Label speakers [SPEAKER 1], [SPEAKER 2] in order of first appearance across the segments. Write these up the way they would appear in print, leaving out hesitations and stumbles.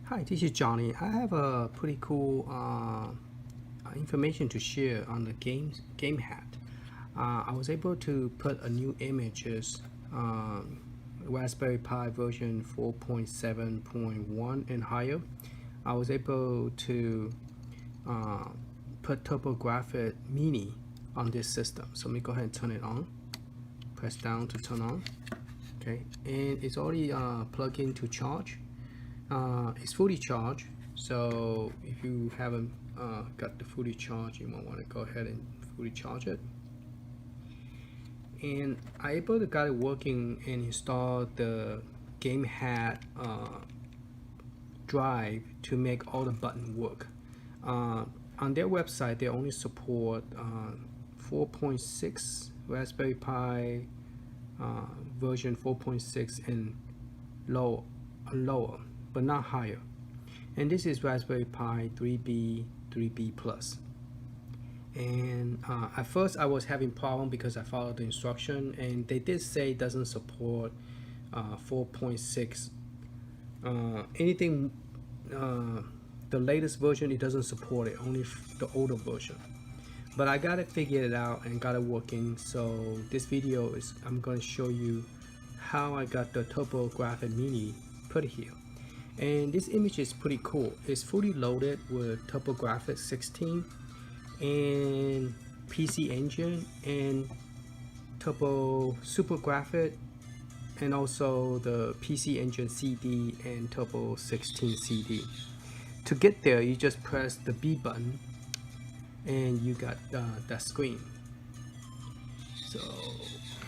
[SPEAKER 1] Hi, this is Johnny. I have a pretty cool information to share on the game hat. I was able to put a new images Raspberry Pi version 4.7.1 and higher. I was able to put Turbografx Mini on this system. So let me go ahead and turn it on. Press down to turn on. Okay, and it's already plugged in to charge. It's fully charged, so if you haven't got the fully charged, you might want to go ahead and fully charge it. And I able to got it working and install the game hat drive to make all the buttons work. On their website, they only support 4.6 Raspberry Pi version 4.6 and lower, but not higher. And this is Raspberry Pi 3Bplus. And at first I was having problem because I followed the instruction, and they did say it doesn't support 4.6 anything. The latest version, it doesn't support it, only the older version. But I got it figured out and got it working. So this video is I'm going to show you how I got the Turbografx Mini put here. And this image is pretty cool. It's fully loaded with Turbografx 16 and PC Engine and Supergraphics, and also the PC Engine CD and Turbo 16 CD. To get there, you just press the B button and you got that screen. So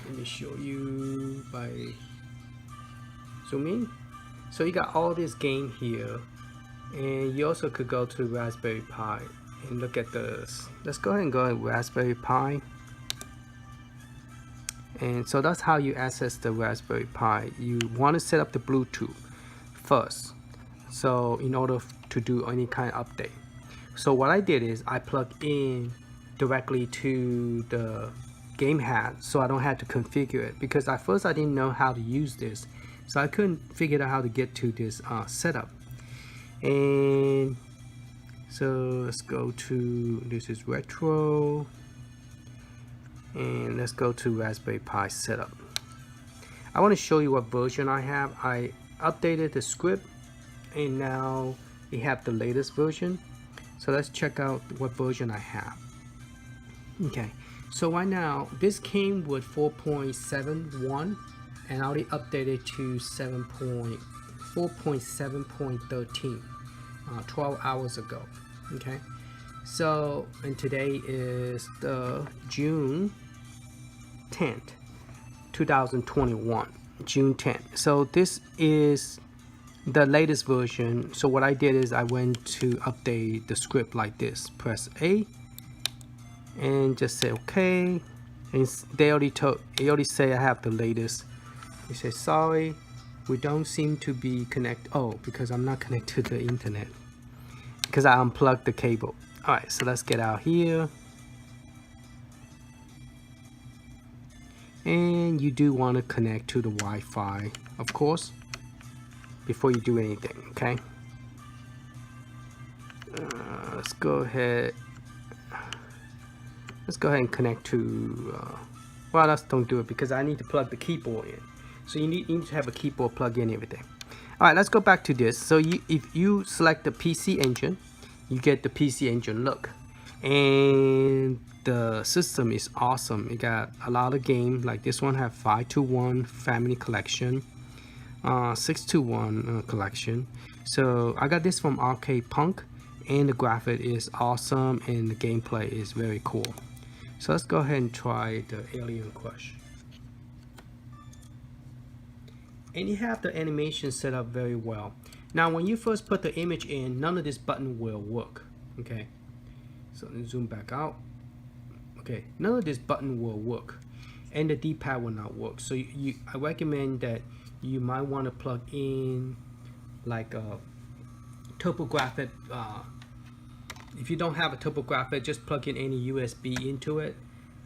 [SPEAKER 1] let me show you by zooming. So you got all this game here, and you also could go to Raspberry Pi and look at this. Let's go ahead and go to Raspberry Pi. And so that's how you access the Raspberry Pi. You want to set up the Bluetooth first, so in order to do any kind of update. So what I did is I plugged in directly to the game hat, so I don't have to configure it, because at first I didn't know how to use this, so I couldn't figure out how to get to this setup. And so let's go to, this is retro, and let's go to Raspberry Pi setup. I want to show you what version I have. I updated the script and now we have the latest version. So let's check out what version I have. Okay, so right now this came with 4.71 and I already updated to 4.7.13 12 hours ago. Okay, so and today is the June 10th 2021, June 10th. So this is the latest version. So what I did is I went to update the script like this. Press A and just say okay, and they already say I have the latest. You say sorry, we don't seem to be connected. Oh, because I'm not connected to the internet because I unplugged the cable. All right, so let's get out here. And you do want to connect to the Wi-Fi, of course, before you do anything. Okay, let's go ahead and connect to well, let's don't do it because I need to plug the keyboard in. So you need to have a keyboard plug in everything. All right, let's go back to this. So if you select the PC Engine, you get the PC Engine look, and the system is awesome. It got a lot of games, like this one have 521 Family Collection, 621 Collection. So I got this from Arcade Punk, and the graphic is awesome and the gameplay is very cool. So let's go ahead and try the Alien Crush. And you have the animation set up very well. Now when you first put the image in, none of this button will work. Okay, so let me zoom back out. Okay, none of this button will work, and the D-pad will not work. So I recommend that you might want to plug in like a Turbografx. If you don't have a Turbografx, just plug in any USB into it,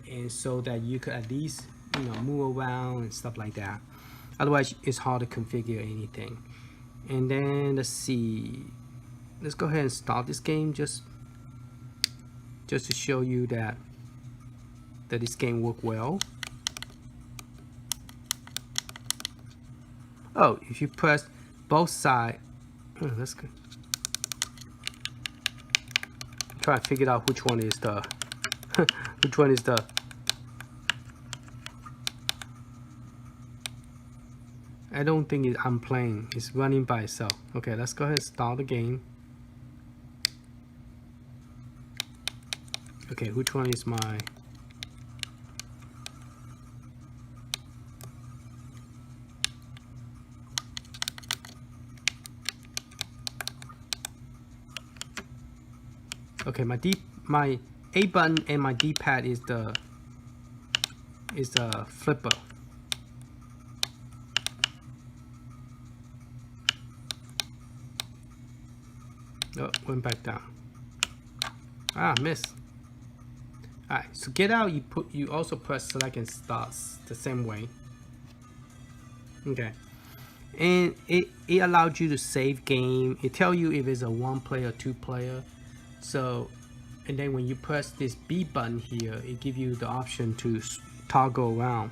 [SPEAKER 1] and so that you could at least move around and stuff like that. Otherwise it's hard to configure anything. And then let's see, let's go ahead and start this game just to show you that this game worked well. Oh, if you press both sides, oh, that's good. Try to figure out which one is the which one is the I don't think I'm playing. It's running by itself. Okay, let's go ahead and start the game. Okay, which one is my... Okay, my A button and my D-pad is the flipper. Oh, went back down. Ah, missed. Alright, so get out, you also press select and start the same way. Okay. And it allowed you to save game. It tells you if it's a 1-player or 2-player. So, and then when you press this B button here, it gives you the option to toggle around.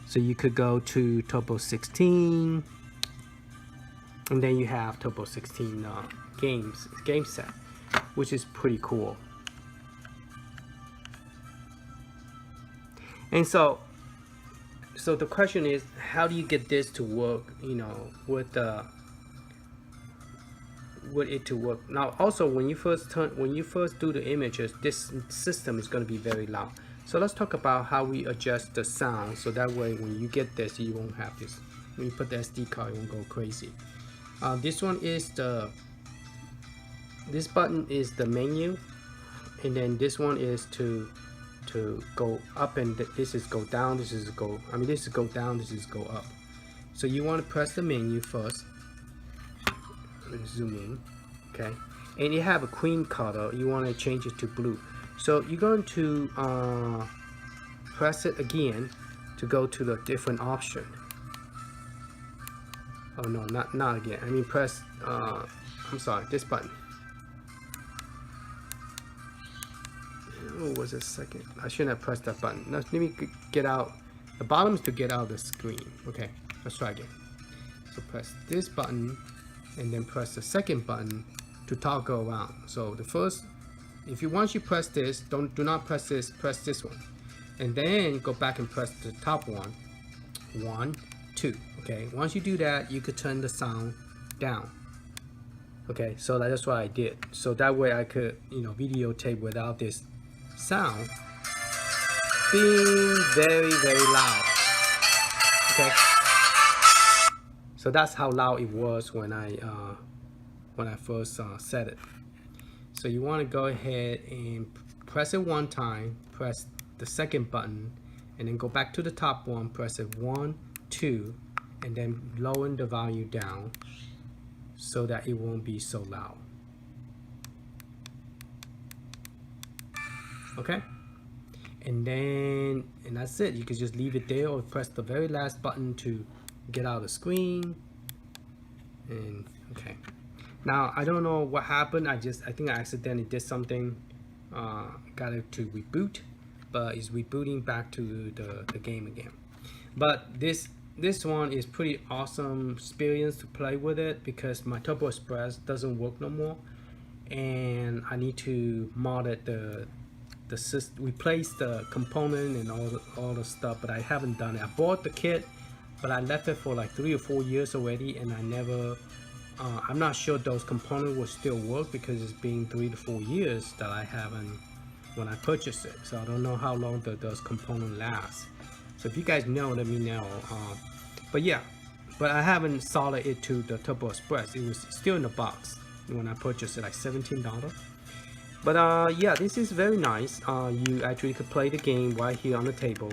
[SPEAKER 1] So you could go to Turbo 16, and then you have Turbo 16 game set, which is pretty cool. And so the question is, how do you get this to work? You know, with it to work. Now, also when you first do the images, this system is going to be very loud. So let's talk about how we adjust the sound, so that way when you get this, you won't have this. When you put the SD card, it won't go crazy. This one is this button is the menu, and then this one is to go up, and this is go down, this is go, this is go down, this is go up. So you want to press the menu first. Let me zoom in. Okay, and you have a cream color, you want to change it to blue. So you're going to press it again to go to the different option. Oh no, not again. Press I'm sorry, this button. Oh, was it second? I shouldn't have pressed that button. Now, let me get out. The bottom is to get out of the screen. Okay, let's try again. So press this button, and then press the second button to toggle around. So the first, once you press this, do not press this. Press this one, and then go back and press the top one. 1, 2. Okay. Once you do that, you could turn the sound down. Okay. So that's what I did. So that way I could, videotape without this sound being very, very loud. Okay, so that's how loud it was when I first set it. So you want to go ahead and press it one time, press the second button, and then go back to the top one, press it 1, 2, and then lower the value down so that it won't be so loud. Okay, and that's it. You can just leave it there, or press the very last button to get out of the screen. And okay, now I don't know what happened. I think I accidentally did something, got it to reboot, but it's rebooting back to the game again. But this one is pretty awesome experience to play with it, because my Turbografx doesn't work no more, and I need to mod it, the system, replace the component and all the stuff, but I haven't done it. I bought the kit, but I left it for like 3 or 4 years already, and I never I'm not sure those components will still work, because it's been 3 to 4 years that I haven't when I purchased it. So I don't know how long those components last. So if you guys know, let me know. But yeah, but I haven't soldered it to the Turbografx. It was still in the box when I purchased it, like $17. But yeah, this is very nice. You actually could play the game right here on the table,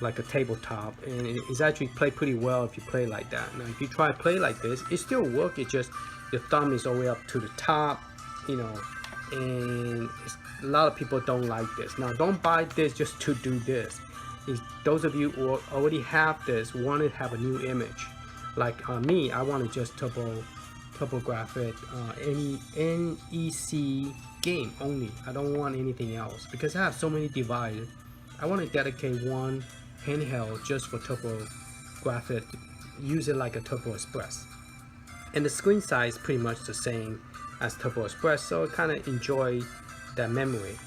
[SPEAKER 1] like a tabletop, and it's actually play pretty well if you play like that. Now if you try to play like this, it still works. It's just your thumb is all the way up to the top, and a lot of people don't like this. Now don't buy this just to do this. Those of you who already have this want to have a new image, Like me, I want to just Turbografx any NEC game only. I don't want anything else because I have so many devices. I want to dedicate one handheld just for Turbografx, use it like a TurboExpress. And the screen size is pretty much the same as TurboExpress, so I kind of enjoy that memory.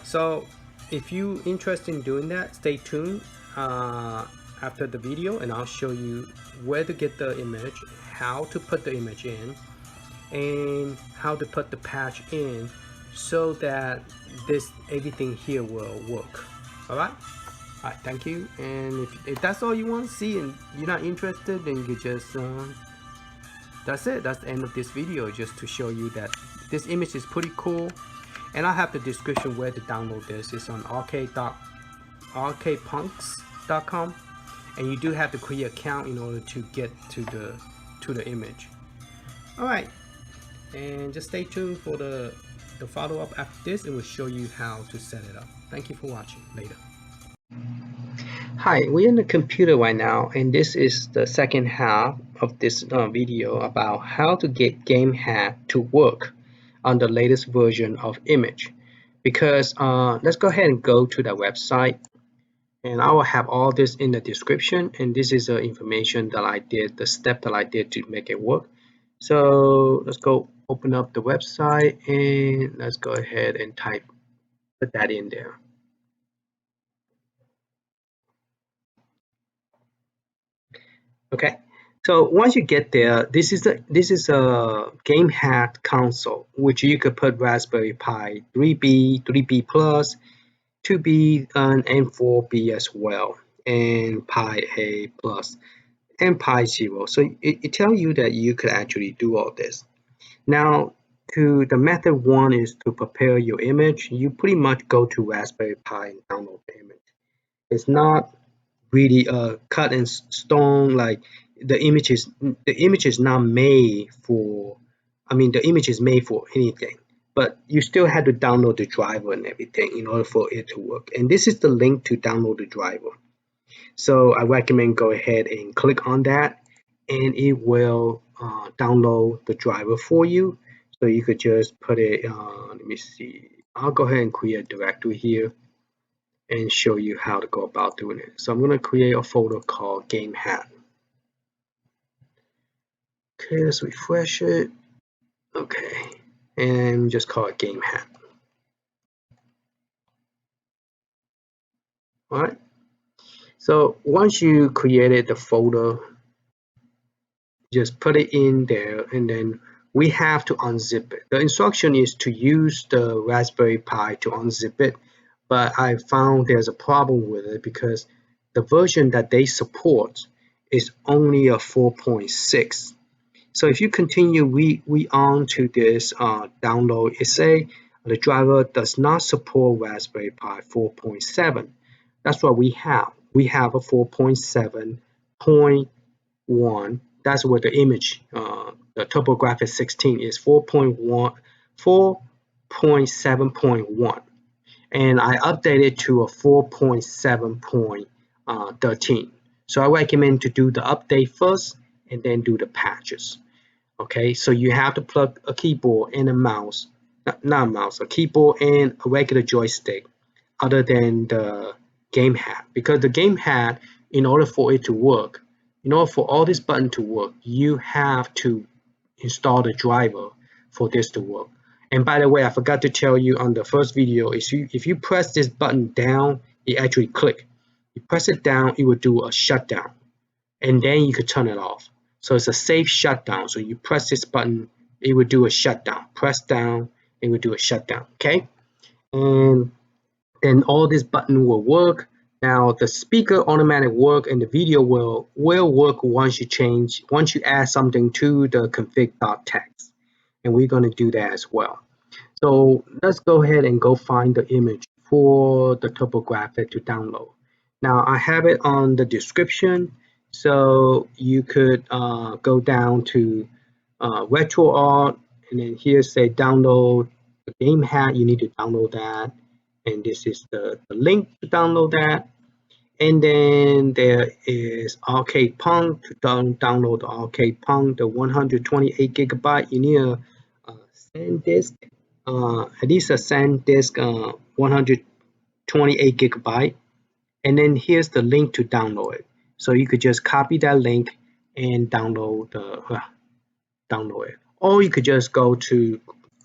[SPEAKER 1] So if you interested in doing that, stay tuned after the video, and I'll show you where to get the image, how to put the image in, and how to put the patch in so that everything here will work. All right, thank you. And if that's all you want to see and you're not interested, then you just that's it. That's the end of this video, just to show you that this image is pretty cool. And I have the description where to download this. It's on arcadepunks.com, and you do have to create an account in order to get to the image. All right, and just stay tuned for the follow-up after this, and we'll show you how to set it up. Thank you for watching. Later. Hi, we're in the computer right now, and this is the second half of this video about how to get GameHat to work on the latest version of image. Because let's go ahead and go to the website, and I will have all this in the description, and this is the information that I did, the step that I did to make it work. So let's go open up the website, and let's go ahead and put that in there. Okay, so once you get there, this is a GameHat console, which you could put Raspberry Pi 3B, 3Bplus, 2B, and 4B as well, and Pi A plus, and Pi 0. So it tells you that you could actually do all this. Now, the method one is to prepare your image. You pretty much go to Raspberry Pi and download the image. It's not really cut in stone, like the image is not made for, the image is made for anything, but you still have to download the driver and everything in order for it to work. And this is the link to download the driver. So I recommend go ahead and click on that, and it will download the driver for you. So you could just put it let me see, I'll go ahead and create a directory here and show you how to go about doing it. So I'm going to create a folder called GameHat. Okay, let's refresh it. Okay, and just call it GameHat. All right. So once you created the folder, just put it in there, and then we have to unzip it. The instruction is to use the Raspberry Pi to unzip it, but I found there's a problem with it because the version that they support is only a 4.6. So if you continue we on to this download, it say the driver does not support Raspberry Pi 4.7. That's what we have. We have a 4.7.1. That's where the image, the Turbografx 16 is 4.7.1. And I updated to a 4.7.13. So I recommend to do the update first and then do the patches. Okay, so you have to plug a keyboard and a mouse, not a mouse, a keyboard and a regular joystick other than the GameHat, because the GameHat, in order for it to work, in order for all this button to work, you have to install the driver for this to work. And by the way, I forgot to tell you on the first video, is if you press this button down, it actually click. You press it down, it will do a shutdown, and then you could turn it off. So it's a safe shutdown. So you press this button, it will do a shutdown. Press down, it will do a shutdown. Okay, and then all this button will work. Now the speaker automatic work and the video will work once you add something to the config.txt, and we're going to do that as well. So let's go ahead and go find the image for the Turbografx to download. Now I have it on the description, so you could go down to RetroArt, and then here say download the GameHat. You need to download that, and this is the link to download that. And then there is arcade.pong. To download the arcade.pong, the 128 gigabyte, you need a SanDisk, at least a SanDisk 128 gigabyte. And then here's the link to download it. So you could just copy that link and download it. Or you could just go to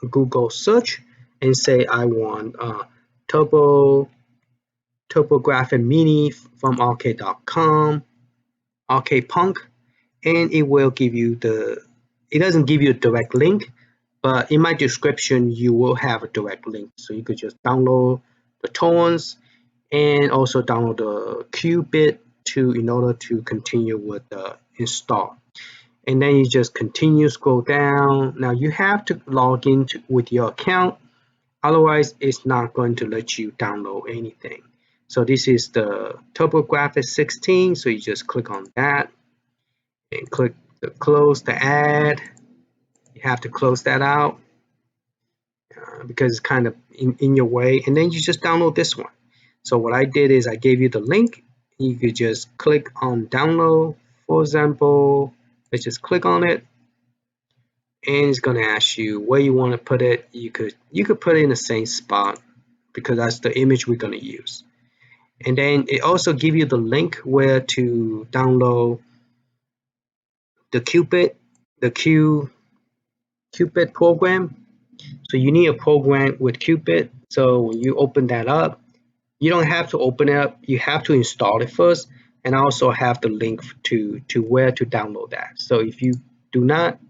[SPEAKER 1] Google search and say I want Turbografx Mini from arcade.com, Arcade Punk, and it will give you it doesn't give you a direct link, but in my description you will have a direct link. So you could just download the torrents and also download the qbit in order to continue with the install. And then you just continue, scroll down. Now you have to log in with your account, otherwise it's not going to let you download anything. So this is the Turbografx 16, so you just click on that and click the close the ad. You have to close that out because it's kind of in your way, and then you just download this one. So what I did is I gave you the link. You could just click on download. For example, let's just click on it, and it's going to ask you where you want to put it. You could put it in the same spot because that's the image we're going to use. And then it also gives you the link where to download the qbit program. So you need a program with qbit. So when you open that up, you don't have to open it up, you have to install it first, and I also have the link to where to download that. So if you do not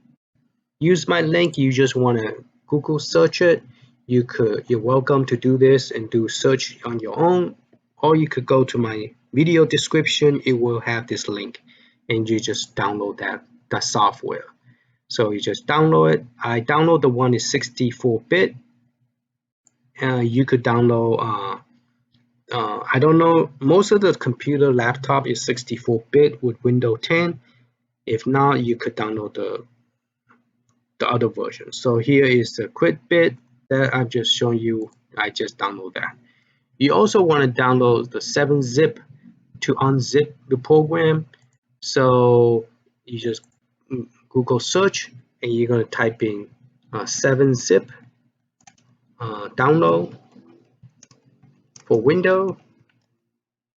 [SPEAKER 1] use my link, you just want to Google search it, you're welcome to do this and do search on your own, or you could go to my video description, it will have this link, and you just download that software. So you just download it. I download the one is 64-bit. You could download I don't know, most of the computer laptop is 64-bit with Windows 10. If not, you could download the other version. So here is the quick bit that I've just shown you. I just download that. You also want to download the 7-zip to unzip the program. So you just Google search and you're going to type in 7-zip download for Windows,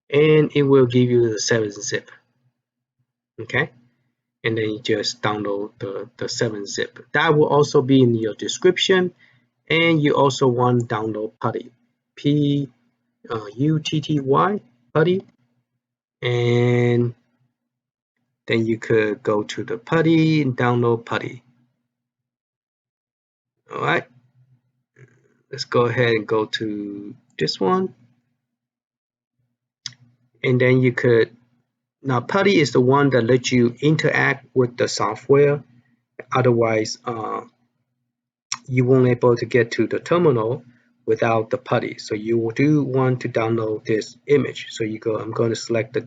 [SPEAKER 1] and it will give you the 7-zip. Okay, and then you just download the 7-zip. That will also be in your description. And you also want to download PuTTY, P-U-T-T-Y, PuTTY, and then you could go to the PuTTY and download PuTTY. All right, let's go ahead and go to this one, and then you could, now PuTTY is the one that lets you interact with the software. Otherwise you won't be able to get to the terminal without the PuTTY. So you do want to download this image. So you go, I'm going to select the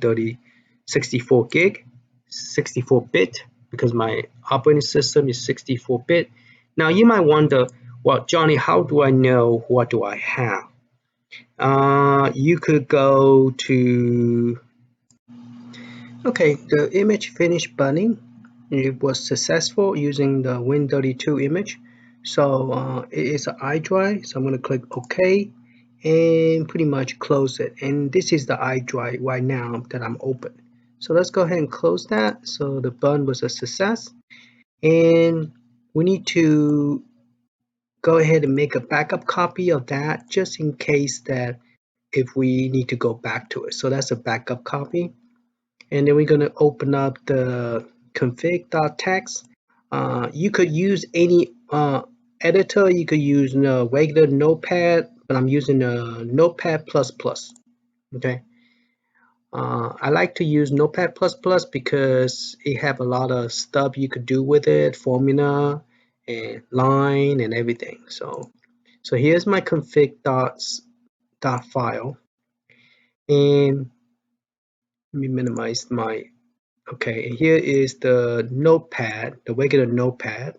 [SPEAKER 1] 64-bit because my operating system is 64-bit. Now you might wonder, well, Johnny, how do I know what do I have? You could go to, okay, the image finished burning. It was successful using the Win32 image. So it is an iDrive, so I'm going to click OK and pretty much close it. And this is the iDrive right now that I'm open. So let's go ahead and close that. So the burn was a success, and we need to go ahead and make a backup copy of that just in case that if we need to go back to it. So that's a backup copy. And then we're going to open up the config.txt. You could use any editor. You could use a regular notepad, but I'm using a Notepad++. Okay. I like to use Notepad++ because it have a lot of stuff you could do with it, formula and line and everything. So here's my config.file, and let me minimize my, okay, here is the notepad, the regular notepad.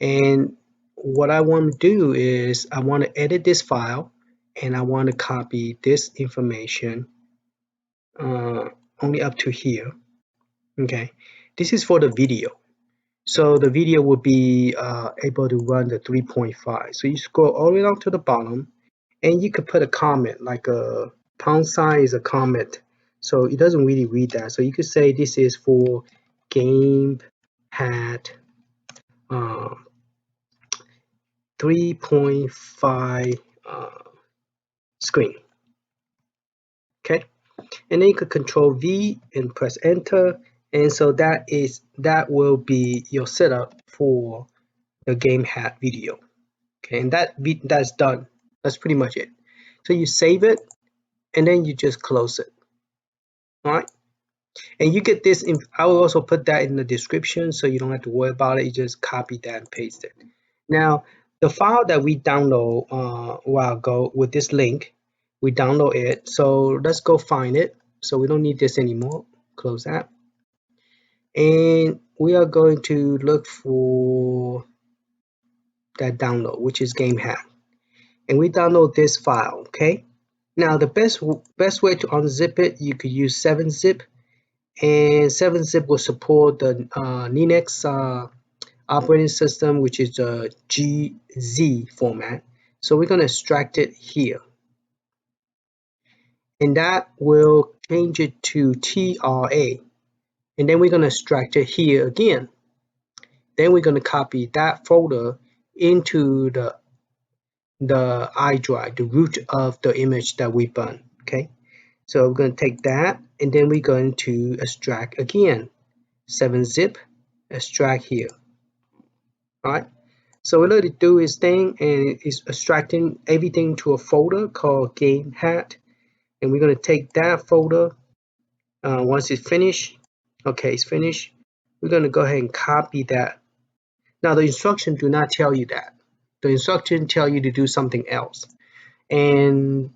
[SPEAKER 1] And what I want to do is I want to edit this file, and I want to copy this information only up to here. Okay, this is for the video. So the video will be able to run the 3.5. So you scroll all the way down to the bottom, and you could put a comment, like a pound sign is a comment. So it doesn't really read that. So you could say this is for gamepad 3.5 screen. Okay, and then you could Control V and press Enter, and so that will be your setup for the game hat video. Okay, and that's done. That's pretty much it. So you save it, and then you just close it. All right, and you get this. I will also put that in the description, so you don't have to worry about it. You just copy that and paste it. Now, the file that we download a while ago with this link, we download it. So let's go find it. So we don't need this anymore. Close that. And we are going to look for that download, which is GameHack. And we download this file, okay? Now the best way to unzip it, you could use 7-zip, and 7-zip will support the Linux operating system, which is the GZ format. So we're going to extract it here, and that will change it to TRA, and then we're going to extract it here again. Then we're going to copy that folder into the iDrive, the root of the image that we burn. Okay, so we're going to take that, and then we're going to extract again. 7-zip, extract here. All right, so we let it do its thing, and it's extracting everything to a folder called Game Hat, and we're going to take that folder. Once it's finished, okay, it's finished. We're going to go ahead and copy that. Now the instructions do not tell you that. The instructions tell you to do something else, and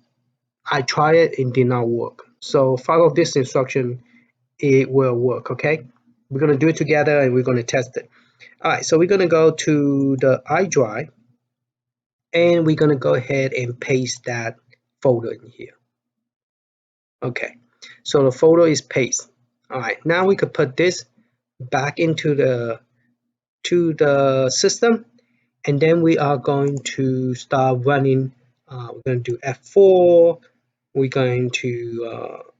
[SPEAKER 1] I tried it and did not work. So follow this instruction, it will work. Okay, we're going to do it together and we're going to test it. All right, so we're going to go to the iDrive, and we're going to go ahead and paste that folder in here. Okay, so the folder is pasted. All right, now we could put this back into the system, and then we are going to start running. We're going to do F4. We're going to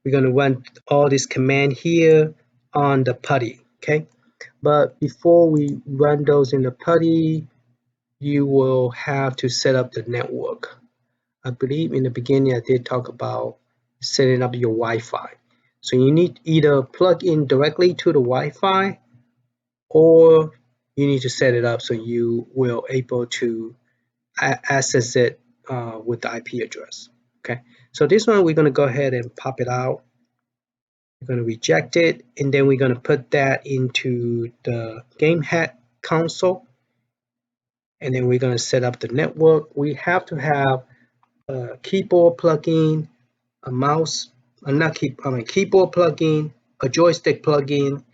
[SPEAKER 1] run all this command here on the PuTTY. Okay, but before we run those in the PuTTY, you will have to set up the network. I believe in the beginning I did talk about setting up your Wi-Fi. So you need either plug in directly to the Wi-Fi, or you need to set it up so you will able to access it with the IP address. Okay, so this one we're going to go ahead and pop it out. We're going to reject it, and then we're going to put that into the GameHat console, and then we're going to set up the network. We have to have a keyboard plugin, a mouse, keyboard plugin, a joystick plugin,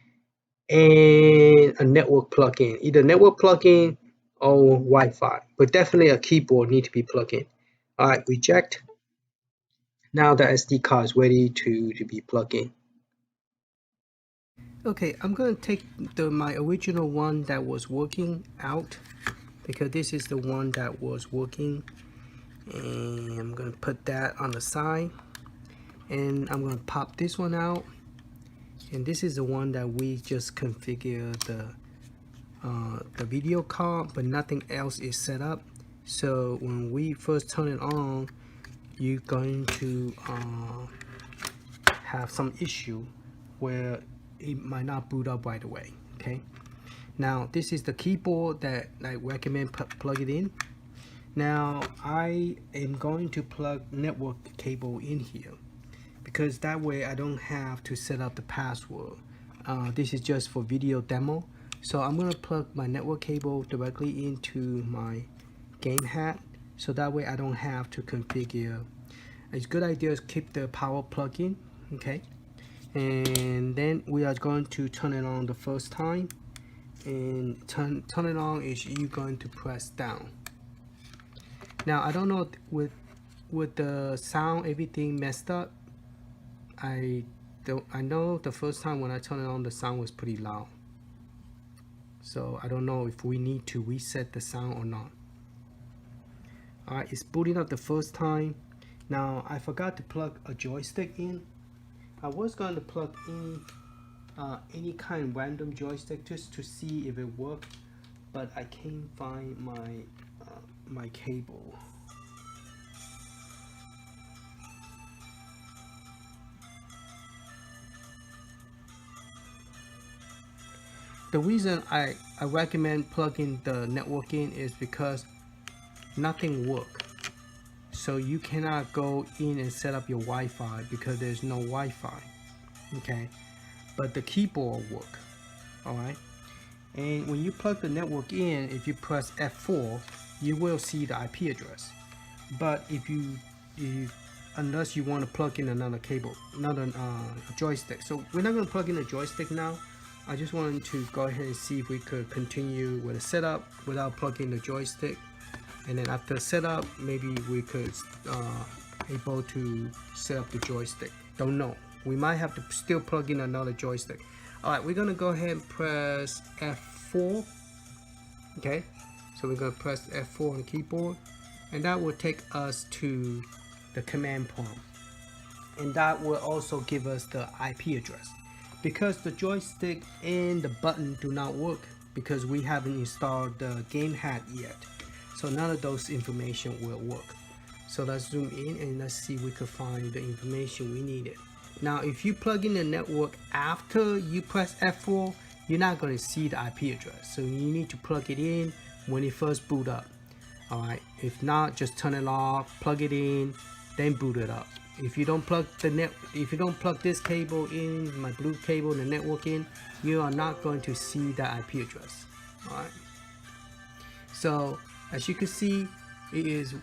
[SPEAKER 1] and a network plugin, either network plugin or Wi-Fi, but definitely a keyboard need to be plugged in. All right, reject. Now the SD card is ready to be plugged in. Okay, I'm going to take my original one that was working out, because this is the one that was working, and I'm going to put that on the side, and I'm going to pop this one out, and this is the one that we just configured the video card, but nothing else is set up. So when we first turn it on, you're going to have some issue where it might not boot up right away. Okay, now this is the keyboard that I recommend plug it in. Now I am going to plug network cable in here, because that way I don't have to set up the password. This is just for video demo. So I'm going to plug my network cable directly into my game hat, so that way I don't have to configure. It's a good idea to keep the power plug in. Okay, and then we are going to turn it on the first time, and turn it on is you going to press down. Now I don't know with the sound, everything messed up, I know the first time when I turned it on, the sound was pretty loud. So I don't know if we need to reset the sound or not. Alright, it's booting up the first time. Now I forgot to plug a joystick in. I was going to plug in any kind of random joystick just to see if it worked, but I can't find my cable. The reason I recommend plugging the network in is because nothing works. So you cannot go in and set up your Wi-Fi because there's no Wi-Fi. Okay, but the keyboard work. All right, and when you plug the network in, if you press F4, you will see the IP address. But if unless you want to plug in another cable, another joystick. So we're not going to plug in a joystick now. I just wanted to go ahead and see if we could continue with the setup without plugging the joystick, and then after setup maybe we could able to set up the joystick. Don't know, we might have to still plug in another joystick. Alright, we're gonna go ahead and press F4. Okay, so we're gonna press F4 on the keyboard, and that will take us to the command prompt, and that will also give us the IP address. Because the joystick and the button do not work because we haven't installed the game hat yet, so none of those information will work. So let's zoom in and let's see if we could find the information we needed. Now if you plug in the network after you press F4, you're not going to see the IP address, so you need to plug it in when it first boot up. Alright, if not, just turn it off, plug it in, then boot it up. If you don't plug this cable in, my blue cable, the network in, you are not going to see the IP address. Alright, so as you can see, it is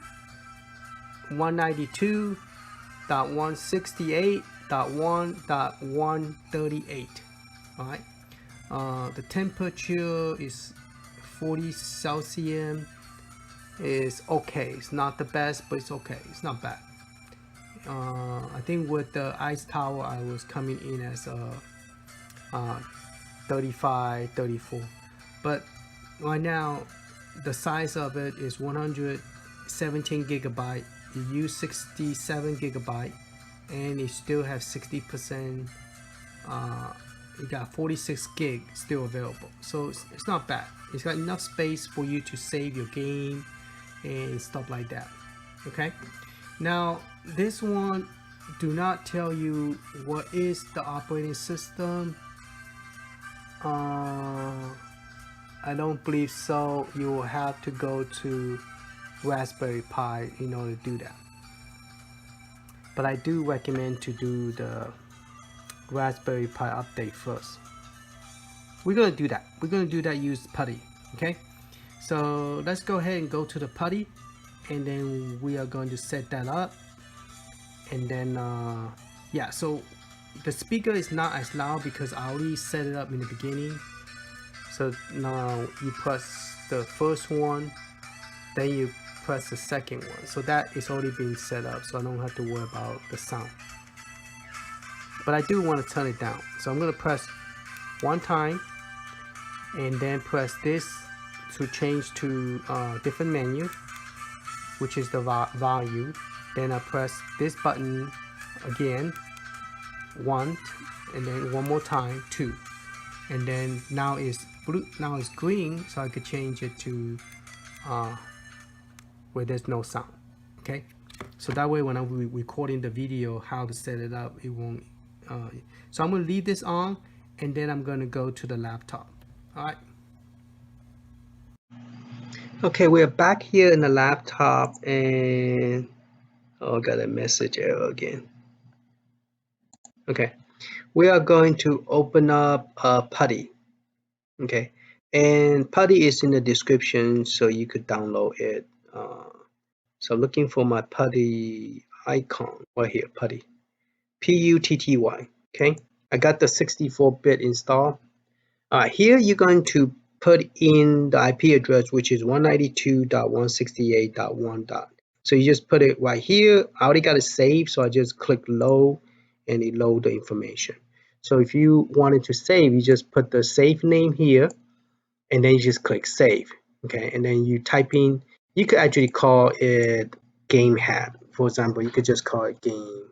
[SPEAKER 1] 192.168.1.138. Alright, the temperature is 40 Celsius. Is okay. It's not the best, but it's okay. It's not bad. I think with the ice tower I was coming in as a 35, 34, but right now the size of it is 117 gigabyte. You use 67 gigabyte, and it still have 60%. You got 46 gig still available, so it's not bad. It's got enough space for you to save your game and stuff like that. Okay, now this one do not tell you what is the operating system. I don't believe so. You will have to go to Raspberry Pi in order to do that, but I do recommend to do the Raspberry Pi update first. We're gonna do that. Use PuTTY. Okay, so let's go ahead and go to the PuTTY, and then we are going to set that up. And then yeah, so the speaker is not as loud because I already set it up in the beginning. So now you press the first one, then you press the second one, so that is already been set up, so I don't have to worry about the sound. But I do want to turn it down, so I'm going to press one time and then press this to change to different menu, which is the value. Then I press this button again, 1, and then one more time, 2, and then now it's blue, now it's green, so I could change it to where there's no sound. Okay, so that way when I'm recording the video how to set it up, it won't so I'm going to leave this on, and then I'm going to go to the laptop. Alright, okay, we're back here in the laptop, and I got a message error again. Okay, we are going to open up PuTTY. Okay, and PuTTY is in the description, so you could download it. So looking for my PuTTY icon right here, PuTTY, PuTTY. Okay, I got the 64-bit installed. Here you're going to put in the IP address, which is 192.168.1. So you just put it right here. I already got it saved, so I just click load, and it load the information. So if you wanted to save, you just put the save name here, and then you just click save. Okay, and then you type in, you could actually call it game hat. For example, you could just call it game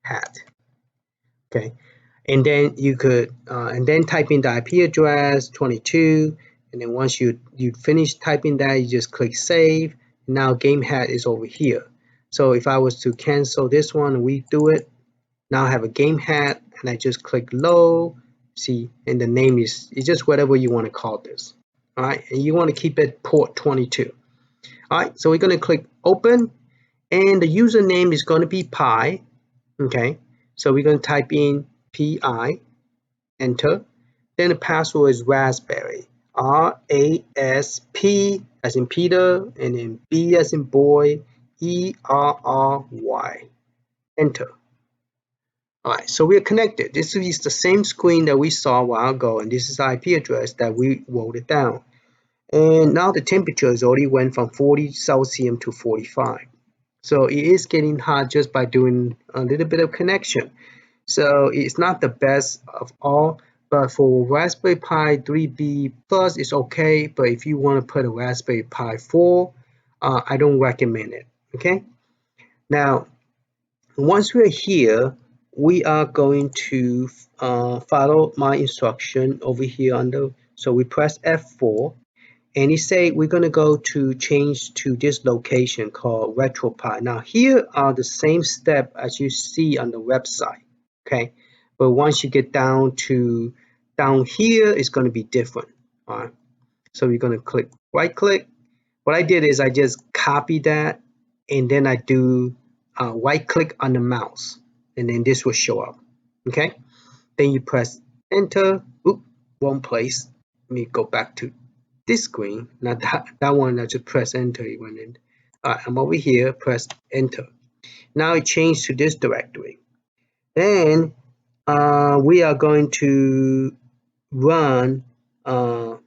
[SPEAKER 1] hat. Okay, and then you could and then type in the IP address 22, and then once you finish typing that, you just click save. Now game hat is over here. So if I was to cancel this one and redo it, now I have a game hat, and I just click load. See, and the name is just whatever you want to call this. All right, and you want to keep it port 22. All right, so we're going to click open, and the username is going to be pi. Okay, so we're going to type in pi, enter. Then the password is raspberry, RASP as in Peter, and then B as in boy, ERRY, enter. Alright, so we are connected. This is the same screen that we saw a while ago, and this is the IP address that we wrote it down. And now the temperature has already went from 40 Celsius to 45. So it is getting hot just by doing a little bit of connection. So it's not the best of all, but for Raspberry Pi 3Bplus it's okay, but if you want to put a Raspberry Pi 4, I don't recommend it. Okay, now once we're here, we are going to follow my instruction over here under, so we press F4, and it say we're going to go to change to this location called RetroPie. Now here are the same step as you see on the website, okay, but once you get down here, it's going to be different. All right, so we're going to click right click. What I did is I just copy that, and then I do right click on the mouse, and then this will show up. Okay, then you press enter. Oop, wrong place. Let me go back to this screen. Not that one. I just press enter. It went in. All right, I'm over here. Press enter. Now it changed to this directory. Then we are going to run. Oh,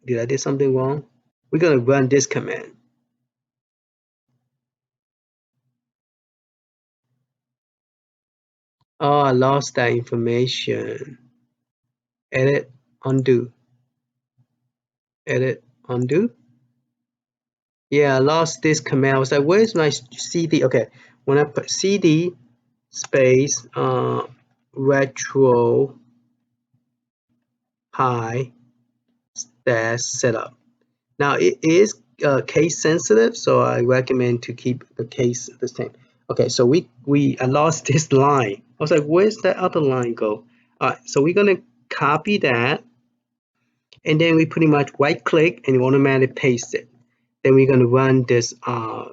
[SPEAKER 1] did I do something wrong? We're going to run this command. Oh, I lost that information. Edit, undo. Edit, undo. Yeah, I lost this command. I was like, where's my CD? Okay, when I put CD space retro pi dash setup. Now it is case sensitive, so I recommend to keep the case the same. Okay, so I lost this line. I was like, where's that other line go? All right, so we're gonna copy that, and then we pretty much right click and automatically paste it. Then we're gonna run this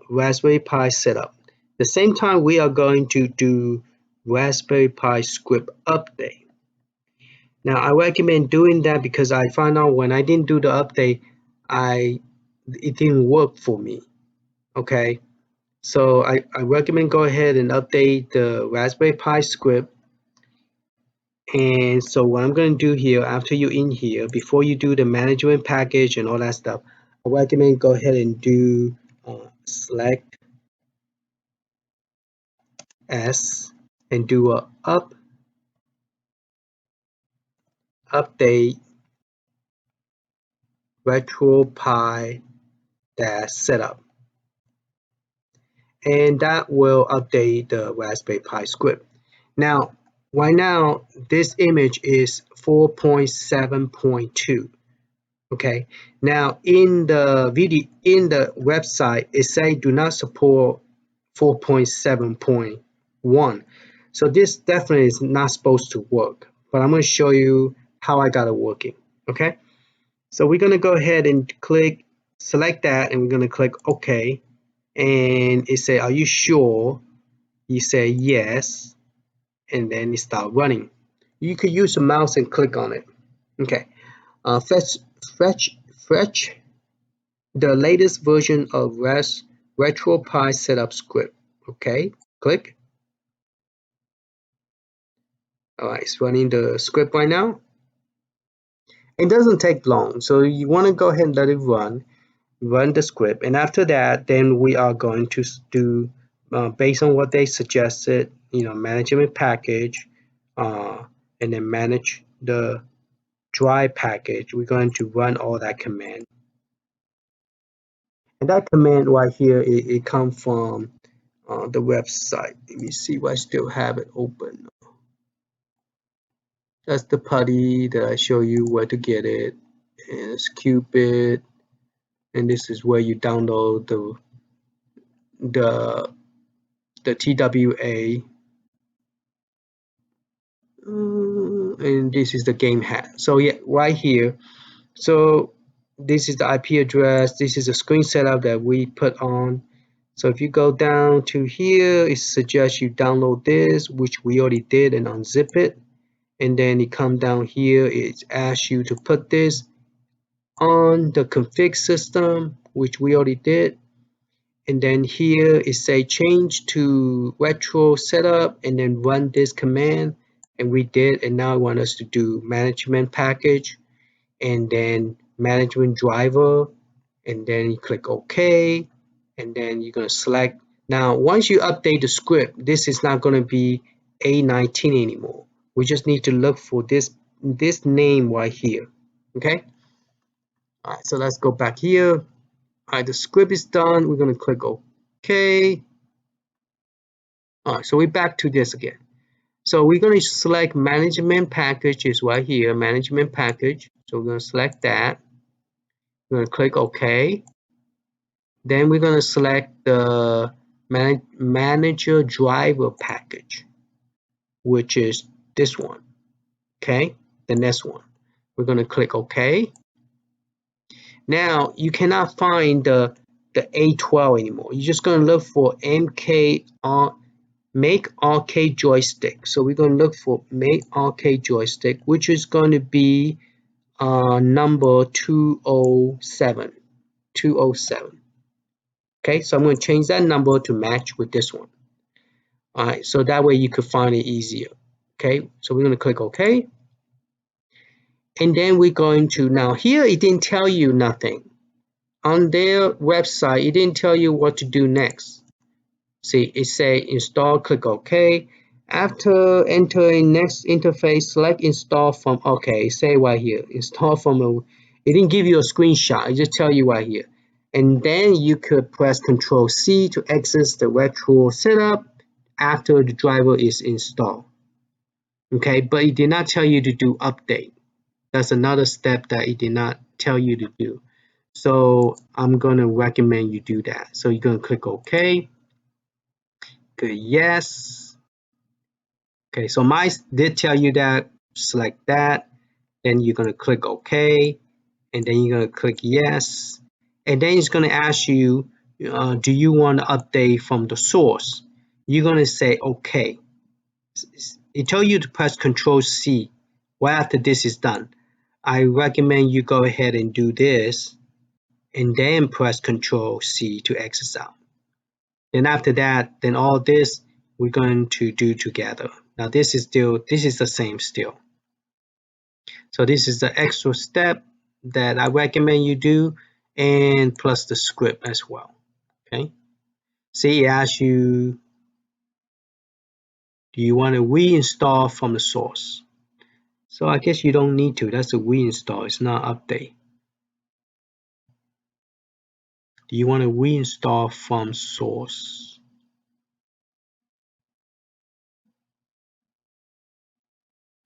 [SPEAKER 1] Raspberry Pi setup. The same time we are going to do Raspberry Pi script update. Now I recommend doing that because I found out when I didn't do the update, it didn't work for me. Okay, so I recommend go ahead and update the Raspberry Pi script. And so what I'm going to do here, after you're in here, before you do the management package and all that stuff, I recommend go ahead and do select S and do a update RetroPie-Setup, and that will update the Raspberry Pi script. Now, right now, this image is 4.7.2. Okay. Now, in the website, it say do not support 4.7.1. So this definitely is not supposed to work. But I'm going to show you how I got it working. Okay. So we're going to go ahead and select that, and we're going to click OK. And it say, are you sure? You say yes, and then it start running. You could use a mouse and click on it. Okay. Fetch the latest version of RetroPie setup script. Okay, click. All right, it's running the script right now. It doesn't take long, so you want to go ahead and let it run the script, and after that, then we are going to do based on what they suggested, management package, and then manage the drive package. We're going to run all that command. And that command right here, it comes from the website. Let me see if I still have it open. That's the putty that I show you where to get it. And it's Cupid, and this is where you download the TWA, and this is the game hat. So yeah, right here. So this is the IP address. This is a screen setup that we put on. So if you go down to here, it suggests you download this, which we already did, and unzip it. And then you come down here, it asks you to put this on the config system, which we already did. And then here it say change to retro setup and then run this command, and we did. And now I want us to do management package and then management driver, and then you click OK, and then you're going to select. Now once you update the script, this is not going to be A19 anymore. We just need to look for this name right here. Okay. All right, so let's go back here. All right, the script is done. We're going to click OK. All right, so we're back to this again. So we're going to select management package is right here, management package. So we're going to select that. We're going to click OK. Then we're going to select the manager driver package, which is this one. Okay, the next one. We're going to click OK. Now you cannot find the A12 anymore. You're just going to look for mkarcadejoystick. So we're going to look for mkarcadejoystick, which is going to be number 207. 207. Okay, so I'm going to change that number to match with this one. All right, so that way you could find it easier. Okay, so we're going to click OK. And then we're going to, now here it didn't tell you nothing. On their website, it didn't tell you what to do next. See, it say install, click OK. After entering next interface, select install from, okay, say right here, install from it didn't give you a screenshot, it just tell you right here. And then you could press Ctrl+C to exit the retro setup after the driver is installed. Okay, but it did not tell you to do update. That's another step that it did not tell you to do. So I'm going to recommend you do that. So you're going to click OK. Good, yes. Okay, so mine did tell you that. Select that. Then you're going to click OK. And then you're going to click yes. And then it's going to ask you, do you want to update from the source? You're going to say OK. It tells you to press Ctrl+C right after this is done. I recommend you go ahead and do this and then press Ctrl+C to exit out. Then after that, then all this we're going to do together. Now this is the same still. So this is the extra step that I recommend you do, and plus the script as well. Okay. See, it asks you, do you want to reinstall from the source? So I guess you don't need to. That's a reinstall. It's not update. Do you want to reinstall from source?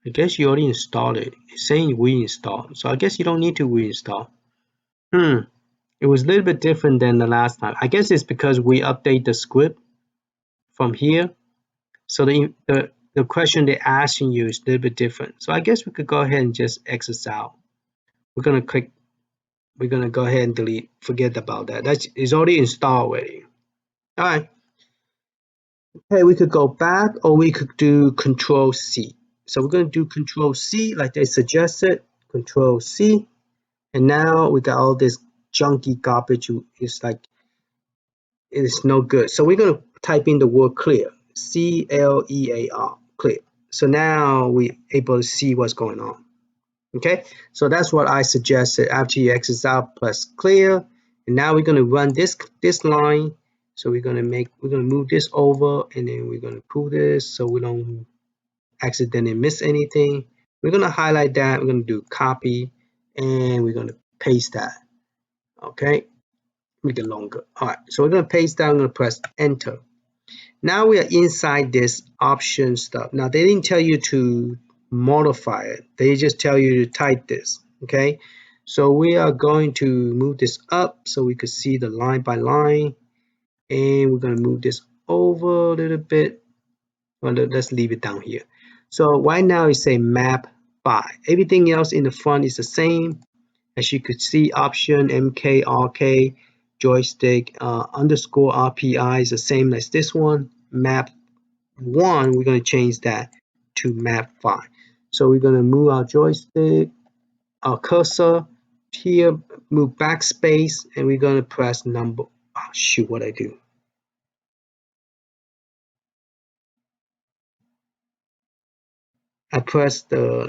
[SPEAKER 1] I guess you already installed it. It's saying reinstall. So I guess you don't need to reinstall. It was a little bit different than the last time. I guess it's because we update the script from here. So the question they're asking you is a little bit different. So I guess we could go ahead and just exit out. We're going to go ahead and delete, forget about that. It's already installed already. All right. Okay, we could go back, or we could do Ctrl+C. So we're going to do Ctrl+C like they suggested, Ctrl+C. And now we got all this junky garbage. It's like, it's no good. So we're going to type in the word clear, C-L-E-A-R, clear. So now we're able to see what's going on. Okay, so that's what I suggested. After you exit out, press clear. And now we're going to run this line. So we're gonna move this over, and then we're gonna pull this so we don't accidentally miss anything. We're gonna highlight that. We're gonna do copy, and we're gonna paste that. Okay, make it longer. All right, so we're gonna paste that. I'm gonna press enter. Now we are inside this option stuff. Now they didn't tell you to modify it. They just tell you to type this. Okay, so we are going to move this up so we could see the line by line, and we're gonna move this over a little bit. Well, let's leave it down here. So right now it's a map by. Everything else in the front is the same. As you could see, option mkarcadejoystick underscore RPI is the same as this one. Map 1, we're going to change that to map 5. So we're going to move our joystick, our cursor here, move backspace, and we're going to press number. Oh, shoot, what I do? I press the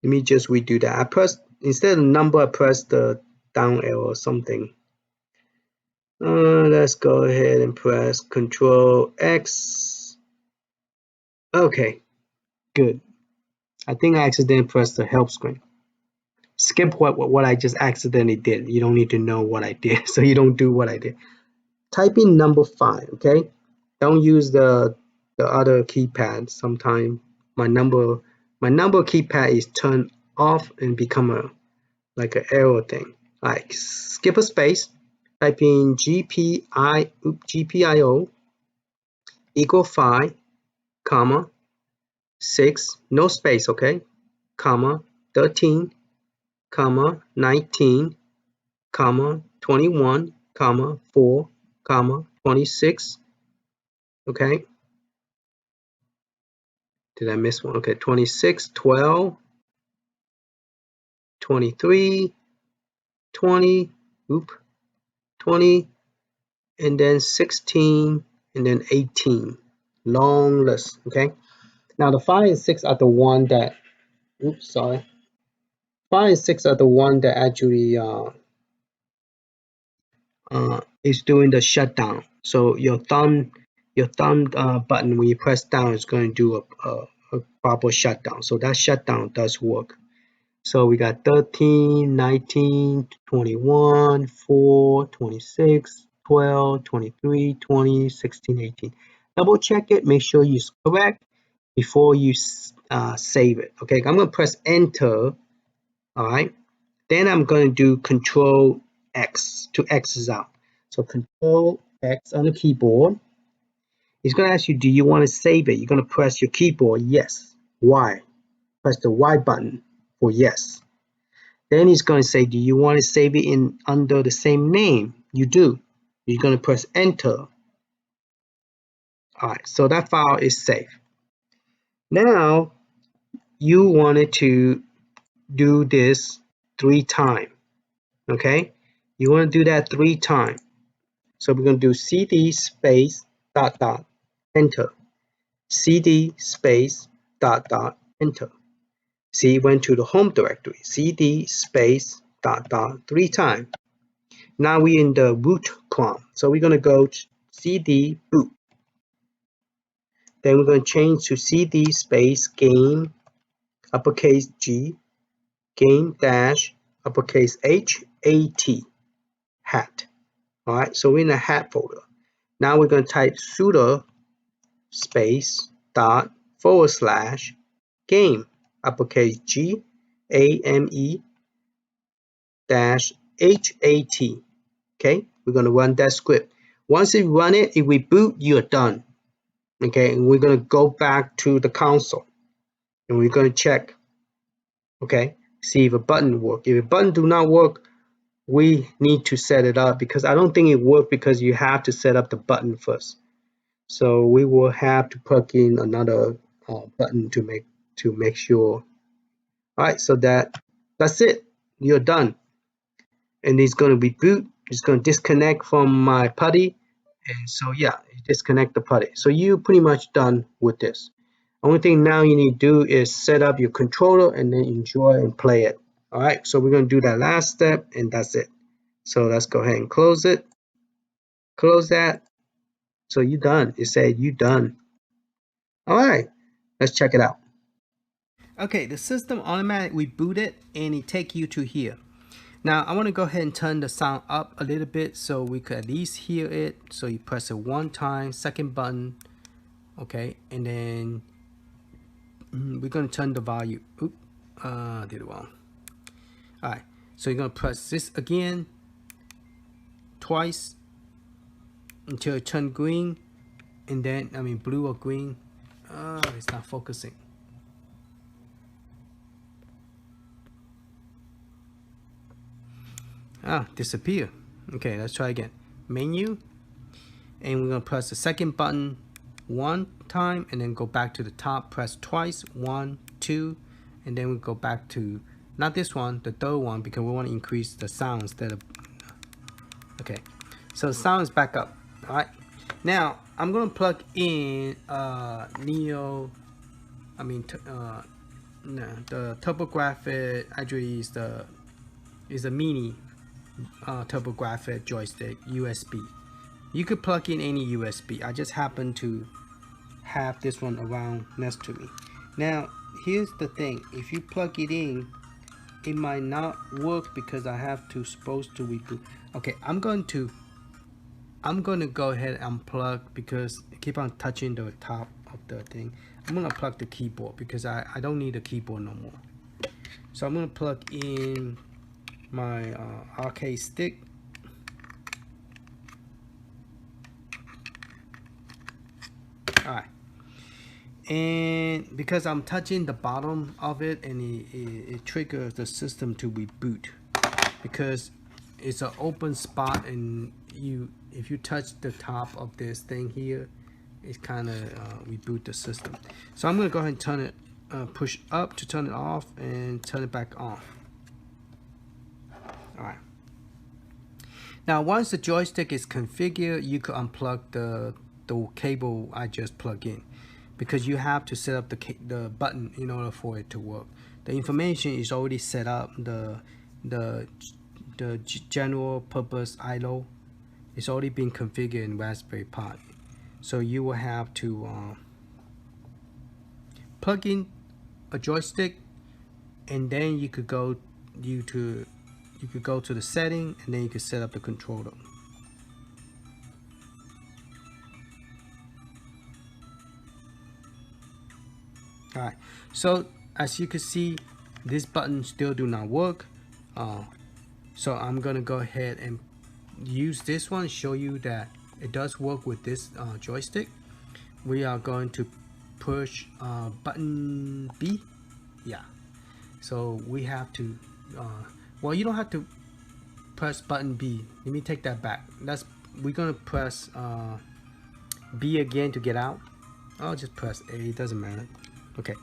[SPEAKER 1] let me just redo that. I press, instead of number, I press the down arrow or something. Let's go ahead and press Ctrl+X. Okay, good. I think I accidentally pressed the help screen. Skip what I just accidentally did. You don't need to know what I did, so you don't do what I did. Type in number 5, okay? Don't use the other keypad. Sometimes my number keypad is turned off and become like an arrow thing. Like skip a space, type in gpio equal 5, comma 6, no space, okay, comma 13, comma 19, comma 21, comma 4, comma 26. Okay, did I miss one? Okay, 26, 12, 23, 20, 20, and then 16, and then 18. Long list. Okay, now the 5 and 6 are the one that 5 and 6 are the one that actually is doing the shutdown. So your thumb button, when you press down, is going to do a proper shutdown. So that shutdown does work. So we got 13, 19, 21, 4, 26, 12, 23, 20, 16, 18. Double check it, make sure it's correct before you save it. Okay, I'm going to press enter. All right, then I'm going to do Ctrl+X to X out. So Ctrl+X on the keyboard. It's going to ask you, do you want to save it? You're going to press your keyboard, yes. Y. Press the Y button for yes. Then it's going to say, do you want to save it in under the same name? You do. You're going to press enter. All right, so that file is saved. Now, you wanted to do this 3 times. Okay? You want to do that 3 times. So we're going to do cd space ... enter. Cd space ... enter. See, it went to the home directory. Cd space ... 3 times. Now we're in the root clone. So we're going to go to cd boot. Then we're going to change to cd space game uppercase G game dash uppercase hat. All right, so we're in the hat folder. Now we're going to type sudo space / game uppercase G AME dash HAT. Okay, we're going to run that script. Once you run it, if we boot, you're done. Okay, and we're going to go back to the console and we're going to check. Okay, see if a button works. If a button do not work, we need to set it up, because I don't think it worked because you have to set up the button first. So we will have to plug in another button to make sure. All right, so that's it. You're done. And it's going to reboot. It's going to disconnect from my PuTTY. And so yeah, disconnect the PuTTY. So you're pretty much done with this. Only thing now you need to do is set up your controller and then enjoy and play it. All right, so we're going to do that last step, and that's it. So let's go ahead and close it. Close that. So you done. It said you done. All right, let's check it out. Okay, the system automatically booted and it take you to here. Now I want to go ahead and turn the sound up a little bit so we could at least hear it. So you press it one time, second button, okay, and then we're gonna turn the volume. Oop, did it wrong. All right, so you're gonna press this again, twice, until it turns green, and then blue or green. It's not focusing. Disappear. Okay, let's try again. Menu, and we're gonna press the second button one time, and then go back to the top. Press twice, 1, 2, and then we go back to not this one, the third one, because we want to increase the sound instead of. Okay, so the sound is back up. All right, now I'm gonna plug in Neo. The Turbografx actually is a mini Turbografx joystick USB. You could plug in any USB. I just happen to have this one around next to me. Now here's the thing: if you plug it in, it might not work because I have to supposed to reboot. Okay, I'm going to go ahead and unplug because I keep on touching the top of the thing. I'm gonna plug the keyboard because I don't need a keyboard no more. So I'm gonna plug in my arcade stick. Alright, and because I'm touching the bottom of it, and it triggers the system to reboot because it's an open spot, and if you touch the top of this thing here, it's kind of reboot the system. So I'm gonna go ahead and turn it, push up to turn it off, and turn it back on. All right. Now once the joystick is configured, you could unplug the cable I just plugged in, because you have to set up the button in order for it to work. The information is already set up. The general purpose IO is already been configured in Raspberry Pi. So you will have to plug in a joystick, and then you could go to the setting, and then you could set up the controller. Alright, so as you can see, this button still do not work. So I'm gonna go ahead and use this one, show you that it does work with this joystick. We are going to push button B. Yeah, so we have to well, you don't have to press button B. Let me take that back. We're gonna press B again to get out. I'll just press A, it doesn't matter. Okay,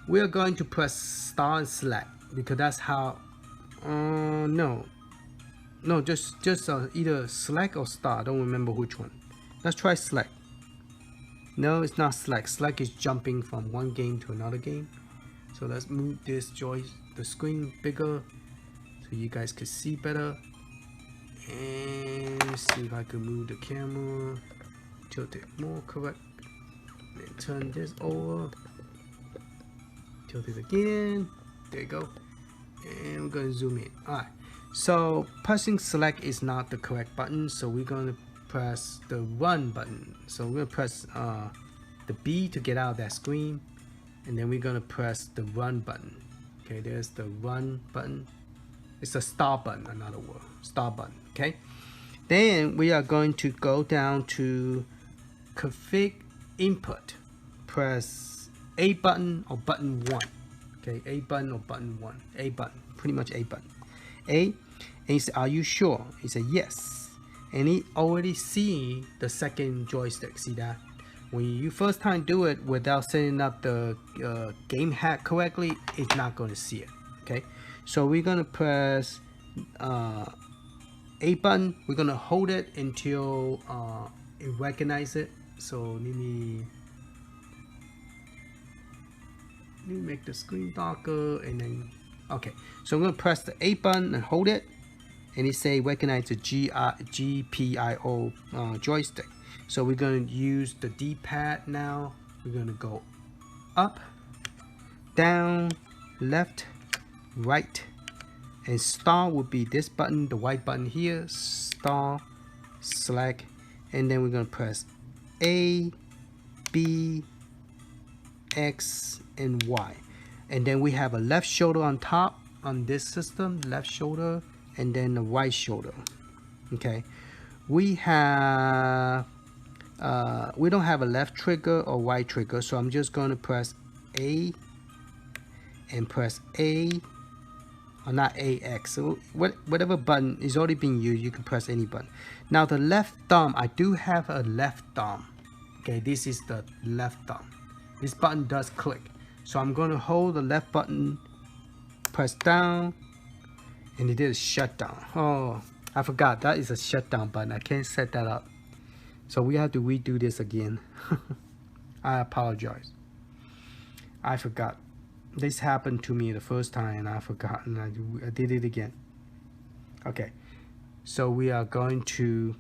[SPEAKER 1] we are going to press start and select, because that's how no, just either select or start. I don't remember which one. Let's try select. No, it's not select. Select is jumping from one game to another game. So let's move the screen bigger so you guys can see better. And see if I can move the camera, tilt it more correct, and turn this over, tilt it again. There you go. And we're going to zoom in. Alright, so pressing select is not the correct button, so we're going to press the run button. So we're going to press the B to get out of that screen, and then we're going to press the run button. Okay, there's the run button. It's a start button, another word, start button. Okay, then we are going to go down to config input, press A button or button 1. Okay, A button or button 1. A button, pretty much A button. A, and he said, are you sure? He said yes. And he already see the second joystick. See that? When you first time do it without setting up the game hack correctly, it's not going to see it. Okay, so we're going to press A button. We're going to hold it until it recognizes it. So let me make the screen darker, and then okay, so I'm going to press the A button and hold it, and it say recognize the GPIO joystick. So we're going to use the D-pad now. We're going to go up, down, left, right, and start would be this button, the white button here, start, select, and then we're going to press A, B, X, and Y. And then we have a left shoulder on top on this system, left shoulder, and then the right shoulder. Okay, we have we don't have a left trigger or right trigger, so I'm just going to press A and press A, or not AX. So whatever button is already being used, you can press any button. Now the left thumb, I do have a left thumb. Okay, this is the left thumb. This button does click, so I'm going to hold the left button, press down, and it did a shutdown. Oh, I forgot that is a shutdown button. I can't set that up, so we have to redo this again. I apologize. I forgot. This happened to me the first time and I forgot, and I did it again. Okay, so we are going to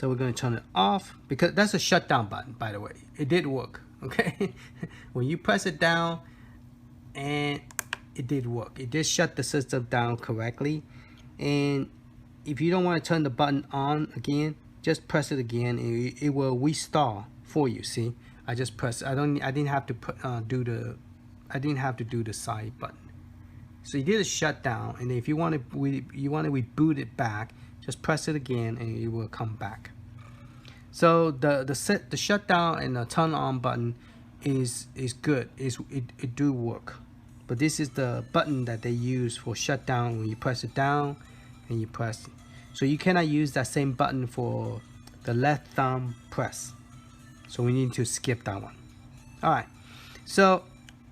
[SPEAKER 1] we're going to turn it off, because that's a shutdown button, by the way. It did work, okay? When you press it down, and it did work. It did shut the system down correctly. And if you don't want to turn the button on again, just press it again and it will restart for you. See, I just pressed. I didn't have to do the side button. So you did a shutdown, and if you want to reboot it back, just press it again and it will come back. So the shutdown and the turn on button is good. It do work. But this is the button that they use for shutdown. When you press it down and you press, so you cannot use that same button for the left thumb press. So we need to skip that one. All right. So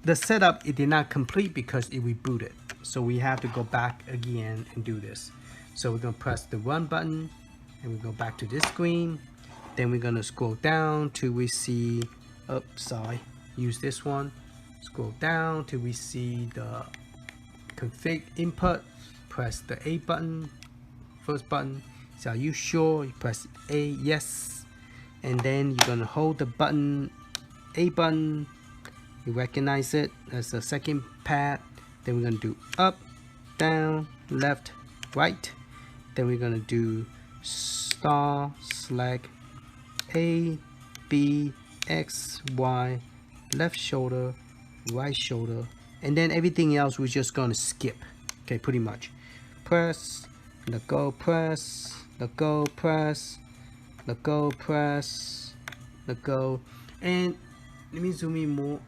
[SPEAKER 1] the setup, it did not complete because it rebooted. So we have to go back again and do this. So we're gonna press the run button and we go back to this screen. Then we're gonna scroll down till we see, use this one. Scroll down till we see the config input. Press the A button, first button. So are you sure? You press A, yes. And then you're gonna hold the button, A button. You recognize it as the second pad. Then we're gonna do up, down, left, right. Then we're gonna do star, select, A, B, X, Y, left shoulder, right shoulder, and then everything else we're just gonna skip. Okay, pretty much. Press, let go, press, let go, press, let go, press, let go. And let me zoom in more.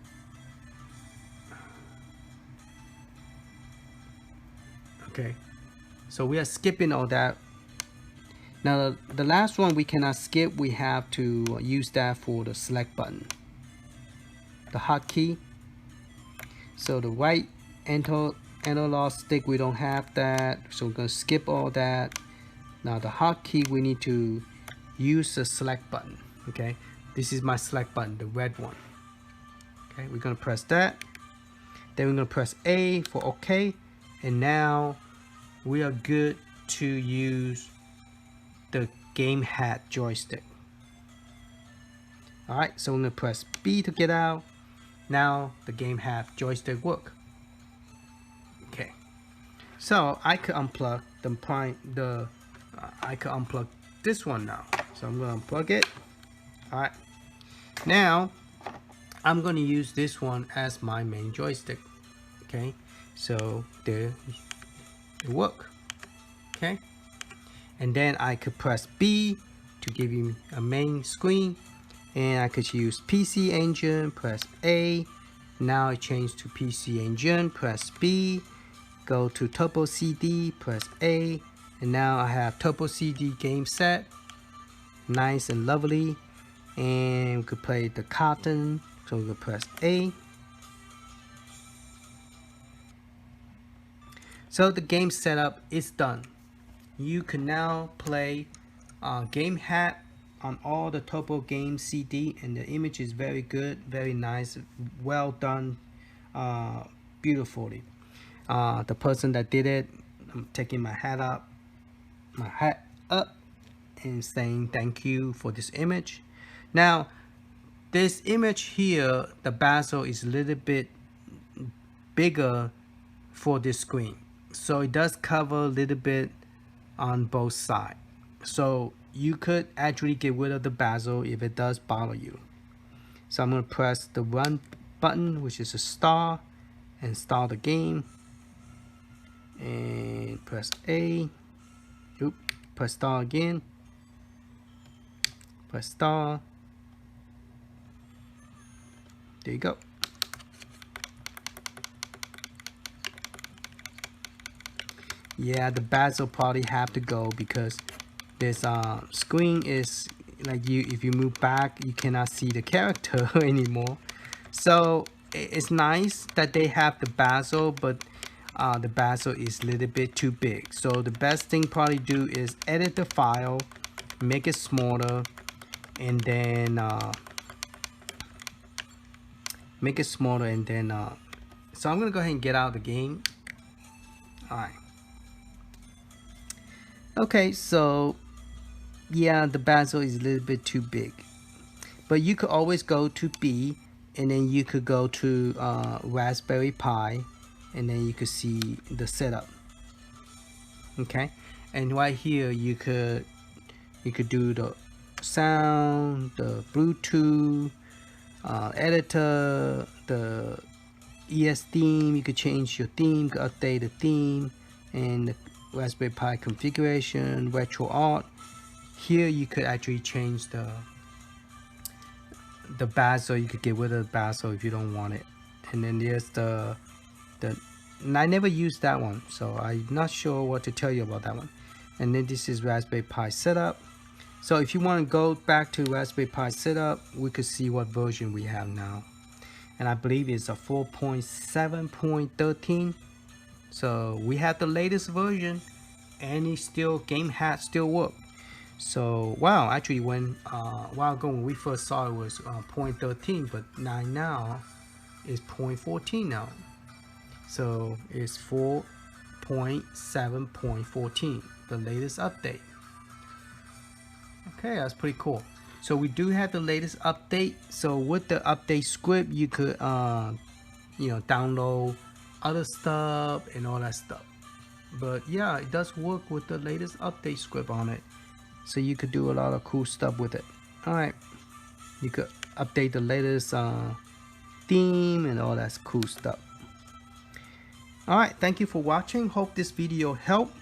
[SPEAKER 1] Okay, so we are skipping all that. Now the last one we cannot skip. We have to use that for the select button, the hotkey. So the right analog stick, we don't have that, so we're going to skip all that. Now the hotkey, we need to use the select button. Okay, this is my select button, the red one. Okay, we're going to press that. Then we're going to press A for OK, and now we are good to use the gamepad joystick. All right, so we're going to press B to get out. Now the gamepad joystick work. Okay, so I could unplug I could unplug this one now. So I'm going to unplug it. All right, now I'm going to use this one as my main joystick. Okay, so there it work. Okay, and then I could press B to give you a main screen. And I could use PC Engine, press A. Now it changed to PC Engine, press B. Go to Turbo-CD, press A. And now I have Turbo-CD game set. Nice and lovely. And we could play the cartoon, so we could press A. So the game setup is done. You can now play gamepad on all the Turbo game CD, and the image is very good, very nice, well done, beautifully. The person that did it, I'm taking my hat up and saying thank you for this image. Now this image here, the bezel is a little bit bigger for this screen, so it does cover a little bit on both sides, so you could actually get rid of the bezel if it does bother you. So I'm going to press the run button, which is a star, and start the game, and press A. Press star again, press star. There you go. Yeah, the bezel probably have to go because this screen is like, if you move back, you cannot see the character anymore. So it's nice that they have the bezel, but the bezel is a little bit too big. So the best thing probably do is edit the file, make it smaller, and then so I'm gonna go ahead and get out of the game. All right. Okay, so yeah, the bezel is a little bit too big, but you could always go to B, and then you could go to Raspberry Pi, and then you could see the setup. Okay, and right here you could do the sound, the Bluetooth editor, the ES theme. You could change your theme, you could update the theme, and the Raspberry Pi configuration, retro art. Here you could actually change the bezel. You could get rid of the bezel if you don't want it. And then there's and I never used that one, so I'm not sure what to tell you about that one. And then this is Raspberry Pi setup. So if you want to go back to Raspberry Pi setup, we could see what version we have now, and I believe it's a 4.7.13. So we have the latest version, and it's still GameHat still work. So wow, actually when a while ago when we first saw it was 0.13, but now it's 0.14 now. So it's 4.7.14, the latest update. Okay, that's pretty cool. So we do have the latest update. So with the update script, you could download other stuff and all that stuff. But yeah, it does work with the latest update script on it, so you could do a lot of cool stuff with it. All right, you could update the latest theme and all that cool stuff. All right, thank you for watching. Hope this video helped,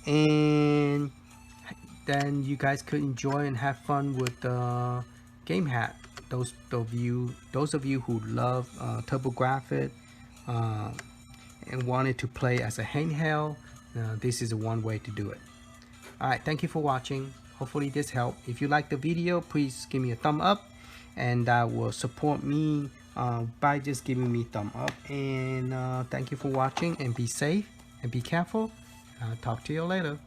[SPEAKER 1] and then you guys could enjoy and have fun with GameHat. Those of you who love Turbografx and wanted to play as a handheld, this is one way to do it. All right, thank you for watching. Hopefully this helped. If you like the video, please give me a thumb up, and that will support me by just giving me thumb up. And thank you for watching, and be safe and be careful. Talk to you later.